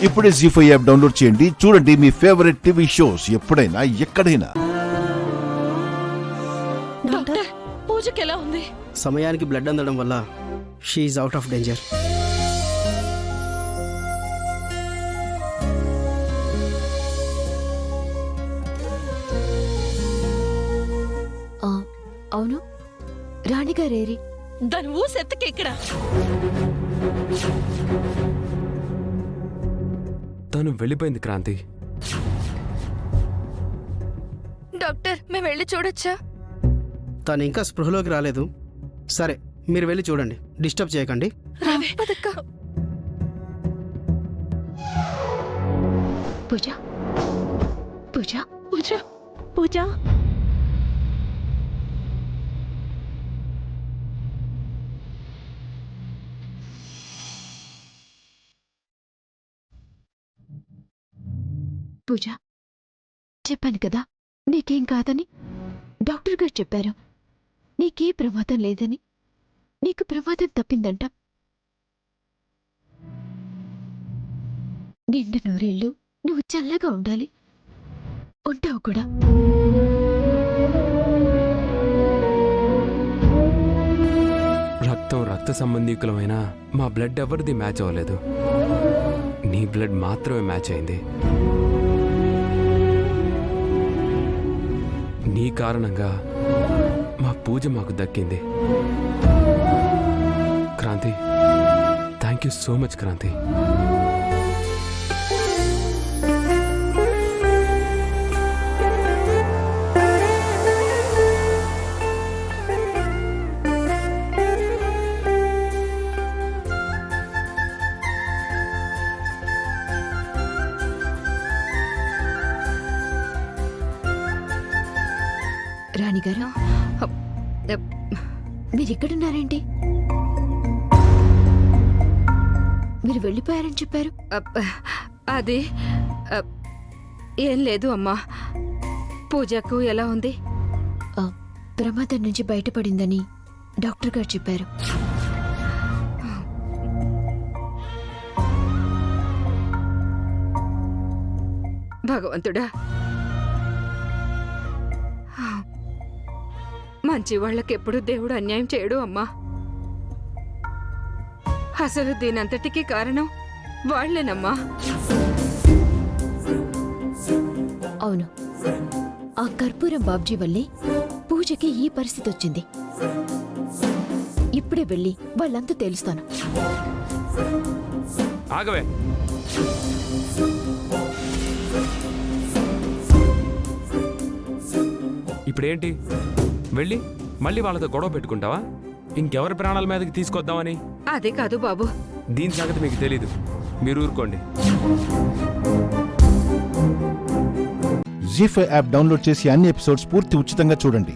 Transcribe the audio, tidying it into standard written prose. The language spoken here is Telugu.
ఇప్పుడే జీ5 యాప్ డౌన్లోడ్ చేయండి. చూడండి మీ ఫేవరెట్ టీవీ షోస్ ఎప్పుడైనా ఎక్కడైనా. డాక్టర్, పూజకి ఎలా ఉంది? సమయానికి బ్లడ్ అందడం వల్ల షీఈ్ అవుట్ ఆఫ్ డేంజర్. అవును, రాణిగారేరి? దాని ఊసెత్తకి ఇక్కడ. తను వెళ్ళిపోయింది క్రాంతి. డాక్టర్, మేము వెళ్ళి చూడొచ్చా? తను ఇంకా స్పృహలోకి రాలేదు. సరే, మీరు వెళ్ళి చూడండి, డిస్టర్బ్ చేయకండి. పూజ పూజ పూజ పూజ పూజ, చెప్పాను కదా నీకేం కాదని. డాక్టర్ గారు చెప్పారు నీకే ప్రమాదం లేదని. నీకు ప్రమాదం తప్పిందంట. నిండు నూరేళ్ళు నువ్వు చల్లగా ఉండాలి. ఉంటావు కూడా. రక్త సంబంధీకులమైన మా బ్లడ్ ఎవరిది మ్యాచ్ అవ్వలేదు. నీ బ్లడ్ మాత్రమే మ్యాచ్ అయింది. నీ కారణంగా మా పూజ మాకు దక్కింది. Kranti, thank you so much Kranti. రాణిగారు, మీరిక్కడున్నారేంటి? మీరు వెళ్ళిపోయారని చెప్పారు. అది ఏం లేదు అమ్మా. పూజకు ఎలా ఉంది? ప్రమాదం నుంచి బయటపడిందని డాక్టర్ గారు చెప్పారు. భగవంతుడా, మంచి వాళ్ళకెప్పుడు దేవుడు అన్యాయం చేయడు అమ్మా. అసలు దీనంతటికీ కారణం వాళ్లేనమ్మా. అవును, ఆ కర్పూరం బాబ్జీ వల్లే పూజకి ఈ పరిస్థితి వచ్చింది. ఇప్పుడే వెళ్ళి వాళ్ళంతా తెలుస్తాను. ఆగవే. ఇప్పుడేంటి? వెళ్ళి మళ్ళీ వాళ్ళతో గొడవ పెట్టుకుంటావా? ఇంకెవరి ప్రాణాల మీదకి తీసుకొద్దామని? అదే కాదు బాబు. దీని సంగతి మీకు తెలీదు. మీరు ఊరుకోండి. జీ5 యాప్ డౌన్లోడ్ చేసి అన్ని ఎపిసోడ్స్ పూర్తి ఉచితంగా చూడండి.